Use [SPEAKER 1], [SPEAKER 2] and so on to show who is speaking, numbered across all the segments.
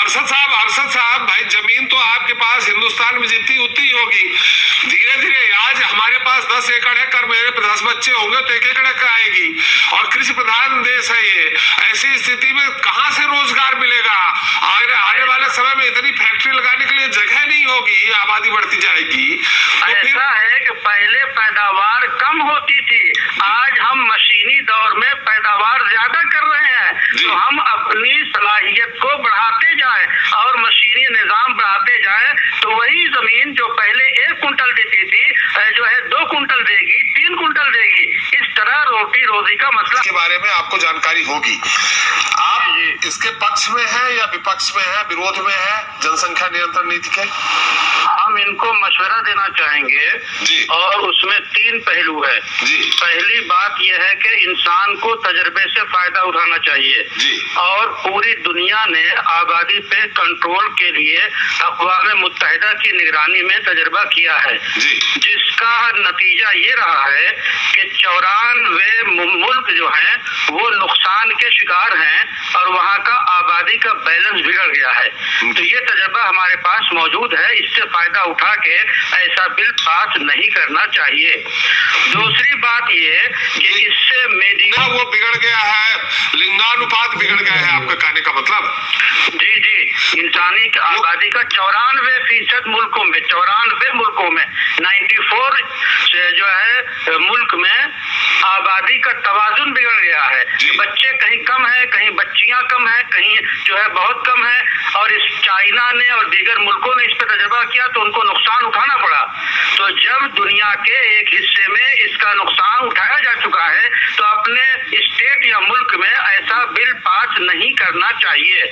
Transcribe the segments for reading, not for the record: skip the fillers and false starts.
[SPEAKER 1] अरशद साहब भाई, जमीन तो आपके पास हिंदुस्तान में जितनी उतनी होगी। धीरे धीरे आज हमारे पास 10 एकड़ है, कर मेरे 10 बच्चे होंगे तो 1 एकड़ आएगी, और कृषि प्रधान देश है ये। ऐसी स्थिति में कहाँ से रोजगार मिलेगा? आने वाले समय में इतनी फैक्ट्री लगाने के लिए जगह नहीं होगी, आबादी बढ़ती जाएगी। तो
[SPEAKER 2] ऐसा है कि पहले पैदावार कम होती थी, आज हम मशीनी दौर में पैदावार ज्यादा कर रहे हैं। तो हम अपनी सलाहियत को बढ़ाते जाएं और मशीनी निजाम बढ़ाते जाएं, तो वही जमीन जो पहले 1 कुंटल देती थी जो है 2 कुंटल देगी, 3 कुंटल देगी। इस तरह रोटी रोजी का मसला
[SPEAKER 1] के बारे में आपको जानकारी होगी। आप इसके पक्ष में है या विपक्ष में है, विरोध में है जनसंख्या नियंत्रण नीति के?
[SPEAKER 2] हम इनको मशवरा देना चाहेंगे
[SPEAKER 1] जी।
[SPEAKER 2] और उसमें 3 पहलू है
[SPEAKER 1] जी।
[SPEAKER 2] पहली बात यह है कि इंसान को तजर्बे से फायदा उठाना चाहिए
[SPEAKER 1] जी।
[SPEAKER 2] और पूरी दुनिया ने आबादी पे कंट्रोल के लिए अक़वाम मुत्तहिदा की निगरानी में तजर्बा किया है
[SPEAKER 1] जी।
[SPEAKER 2] जिसका नतीजा ये रहा है कि 94 मुल्क जो हैं वो नुकसान के शिकार हैं और वहाँ का आबादी का बैलेंस बिगड़ गया है। तो ये तजर्बा हमारे पास मौजूद है, इससे फायदा उठा के ऐसा बिल पास नहीं करना चाहिए। दूसरी बात ये कि इससे मेडिकल
[SPEAKER 1] वो बिगड़ गया है, लिंगानुपात बिगड़ गया है, आपका कहने का मतलब?
[SPEAKER 2] जी जी, इंसानी आबादी का 94% मुल्कों में 94 से जो है मुल्क में आबादी का तवाजुन बिगड़ गया है। बच्चे कहीं कम है, कहीं बच्चियां कम है, कहीं जो है बहुत कम है, और इस चाइना ने और दीगर मुल्कों ने इस पर तजर्बा किया तो उनको नुकसान उठाना पड़ा। तो जब दुनिया के एक हिस्से में इसका नुकसान उठाया जा चुका है तो अपने स्टेट या मुल्क में ऐसा बिल पास नहीं करना चाहिए।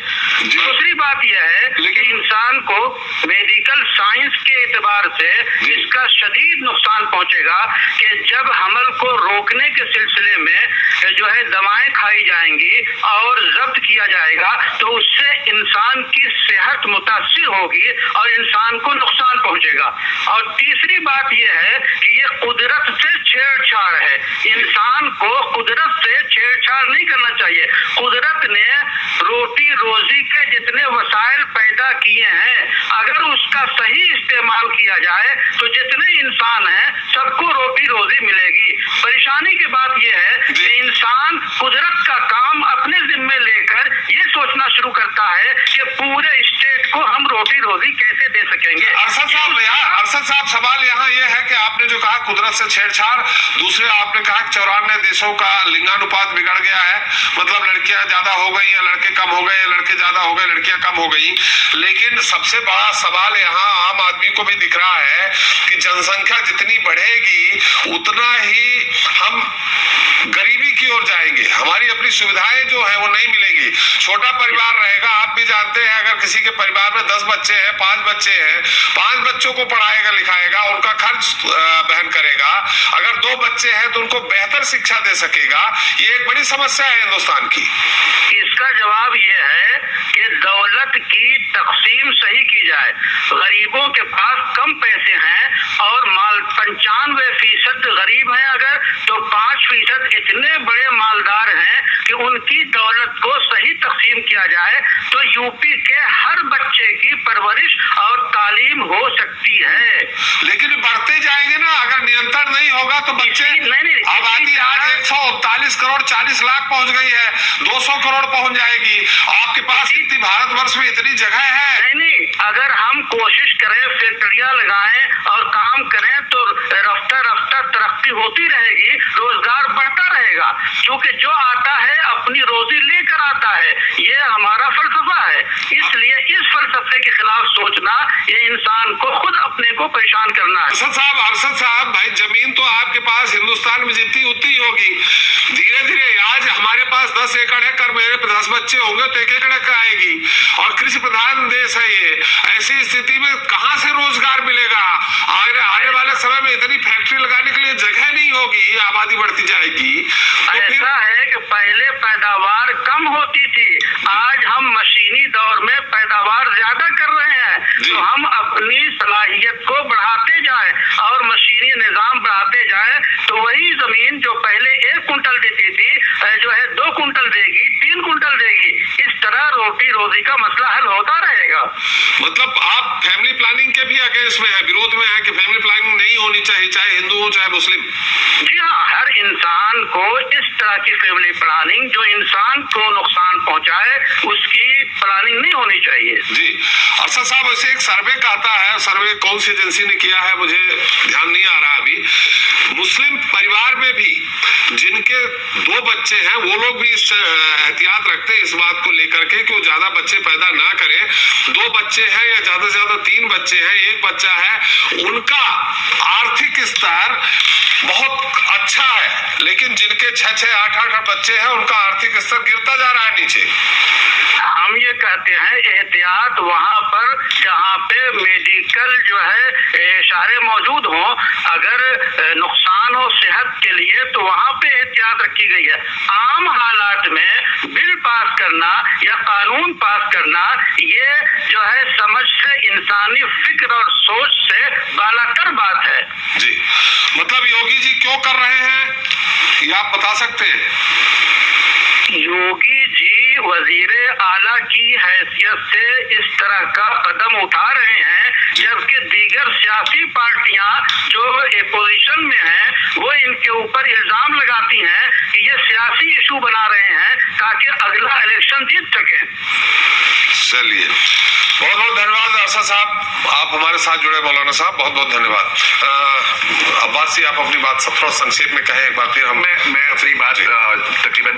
[SPEAKER 2] दूसरी बात यह है कि इंसान को मेडिकल साइंस के एतबार से इसका शदीद नुकसान पहुंचेगा कि जब हमल को रोकने के सिलसिले में जो है दवाएं खाई जाएंगी और जब्त किया जाएगा तो उससे इंसान की सेहत मुतासिर होगी और इंसान को नुकसान पहुंचेगा। और तीसरी बात यह है कि ये कुदरत से छेड़छाड़ है, इंसान को कुदरत से छेड़छाड़ नहीं करना चाहिए। कुदरत ने रोटी रोजी के जितने वसाइल पैदा किए हैं, अगर उसका सही इस्तेमाल किया जाए तो जितने इंसान हैं सबको रोटी रोजी मिलेगी। परेशानी की बात यह है कि इंसान कुदरत का काम अपने जिम्मे लेकर ये सोचना शुरू करता है कि पूरे स्टेट को हम रोटी रोजी कैसे दे सकेंगे।
[SPEAKER 1] अरशद साहब, सवाल यहाँ ये है कि आपने जो कहा कुदरत से छेड़छाड़, दूसरे आपने कहा कि 94 देशों का लिंगानुपात बिगड़ गया है, मतलब लड़कियां ज्यादा हो गई या लड़के कम हो गए, लड़के ज्यादा हो गए लड़कियां कम हो गई। लेकिन सबसे बड़ा सवाल यहाँ आम आदमी को भी दिख रहा है कि जनसंख्या जितनी बढ़ेगी उतना ही हम गरीबी की ओर जाएंगे, हमारी अपनी सुविधाएं जो है वो नहीं मिलेंगी। छोटा परिवार रहेगा, आप भी जानते हैं, अगर किसी के परिवार में 10 बच्चे हैं, 5 बच्चे हैं, 5 बच्चों को पढ़ाएगा लिखाएगा, उनका खर्च वहन करेगा। अगर 2 बच्चे हैं तो उनको बेहतर शिक्षा दे सकेगा। ये एक बड़ी समस्या है हिंदुस्तान की।
[SPEAKER 2] इसका जवाब ये है कि दौलत की तकसीम सही की जाए। गरीबों के पास कम पैसे हैं और 95% गरीब हैं अगर, तो 5% इतने बड़े मालदार हैं कि उनकी दौलत को सही तकसीम किया जाए तो यूपी के हर बच्चे की परवरिश और तालीम हो सकती है।
[SPEAKER 1] लेकिन बढ़ते जाएंगे ना, अगर नियंत्रण नहीं होगा तो बच्चे, आबादी आज 139 करोड़ 40 लाख पहुंच गई है, 200 करोड़ पहुंच जाएगी। आपके पास इतनी, भारतवर्ष में इतनी जगह है।
[SPEAKER 2] नहीं, अगर हम कोशिश करें, फैक्ट्रियां लगाएं और काम करें तो रफ्ता रफ्ता तरक्की होती रहेगी, रोजगार बढ़ता रहेगा। क्योंकि जो आता है अपनी रोजी लेकर आता है, ये हमारा फलसफा है। इसलिए इस फलसफे के खिलाफ सोचना ये इंसान को खुद अपने को परेशान करना है।
[SPEAKER 1] अरशद साहब भाई, जमीन तो आपके पास हिंदुस्तान में जितनी उतनी होगी। धीरे धीरे आज हमारे पास 10 एकड़ है, कर मेरे 10 बच्चे होंगे तो 1 एकड़ आएगी, और कृषि प्रधान देश है ये। ऐसी स्थिति में कहाँ से रोजगार मिलेगा? आने वाले समय में इतनी फैक्ट्री लगाने के लिए जगह नहीं होगी, आबादी बढ़ती जाएगी। तो
[SPEAKER 2] ऐसा है कि पहले पैदावार कम होती थी, आज हम मशीनी दौर में पैदावार ज्यादा कर रहे हैं। तो हम अपनी सलाहियत को बढ़ाते जाएं और मशीनी निजाम बढ़ाते जाएं, तो वही जमीन जो पहले 1 कुंटल देती थी जो है 2 कुंटल देगी, 3 कुंटल देगी। इस तरह रोटी रोजी का मसला हल होता रहे। साहब।
[SPEAKER 1] मतलब आप फैमिली प्लानिंग के भी अगेंस्ट में है, विरोध में है कि फैमिली प्लानिंग नहीं होनी चाहिए, चाहे हिंदू हो चाहे मुस्लिम?
[SPEAKER 2] जी हाँ, हर इंसान को इस तरह की फैमिली प्लानिंग जो इंसान को नुकसान पहुंचाए उसकी प्लानिंग नहीं होनी चाहिए।
[SPEAKER 1] जी अरशद साहब, वैसे एक सर्वे का आता है, सर्वे कौन सी एजेंसी ने किया है मुझे ध्यान नहीं आ रहा अभी, मुस्लिम परिवार में भी जिनके 2 बच्चे हैं वो लोग भी इस एहतियात रखते हैं इस बात को लेकर के कि वो ज्यादा बच्चे पैदा ना करें। 2 बच्चे हैं या ज्यादा से ज्यादा 3 बच्चे हैं, 1 बच्चा है, उनका आर्थिक स्तर बहुत अच्छा है, लेकिन जिनके 6-6, 8-8 बच्चे हैं उनका आर्थिक स्तर गिरता जा रहा है नीचे।
[SPEAKER 2] हम ये कहते हैं एहतियात वहाँ पर जहाँ पे मेडिकल जो है इशारे मौजूद हों, अगर नुकसान हो सेहत के लिए तो वहाँ पे एहतियात रखी गई है। आम हालात में बिल पास करना या कानून पास करना ये जो है समझ से, इंसानी फिक्र और सोच से बालातर बात है।
[SPEAKER 1] जी मतलब योगी जी क्यों कर रहे हैं ये आप बता सकते हैं?
[SPEAKER 2] योगी जी वजीरे आला की हैसियत से इस तरह का कदम उठा रहे हैं, जबकि दीगर सियासी पार्टियां जो अपोजिशन में हैं वो इनके ऊपर इल्जाम लगाती हैं कि ये सियासी इशू बना रहे हैं ताकि अगला इलेक्शन जीत सकें।
[SPEAKER 1] चलिए, बहुत बहुत धन्यवाद अरशद साहब, आप हमारे साथ जुड़े। मौलाना साहब बहुत बहुत धन्यवाद। अब्बासी, आप अपनी बात थोड़ा संक्षेप में कहें एक बार फिर।
[SPEAKER 3] मैं अपनी बात तकरीबन